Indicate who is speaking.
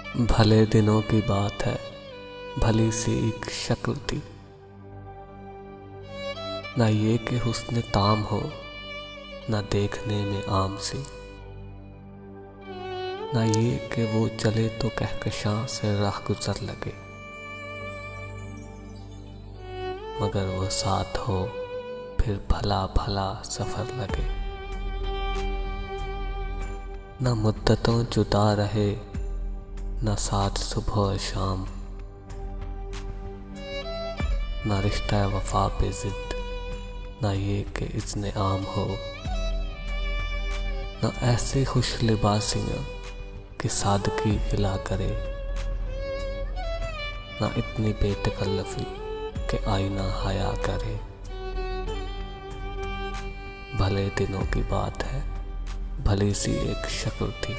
Speaker 1: भले दिनों की बात है, भली सी एक शक्ल थी। ना ये कि हुस्न ताम हो, ना देखने में आम सी। ना ये कि वो चले तो कहकशां से राह गुजर लगे, मगर वो साथ हो फिर भला भला सफर लगे। ना मुद्दतों जुदा रहे, ना साथ सुबह शाम, ना रिश्ता वफा पे जिद, ना ये कि इज़्ने आम हो। ना ऐसी खुश लिबासियाँ कि सादगी गिला करे, ना इतनी बेतकल्लफ़ी कि आईना हया करे। भले दिनों की बात है, भली सी एक शक्ल थी।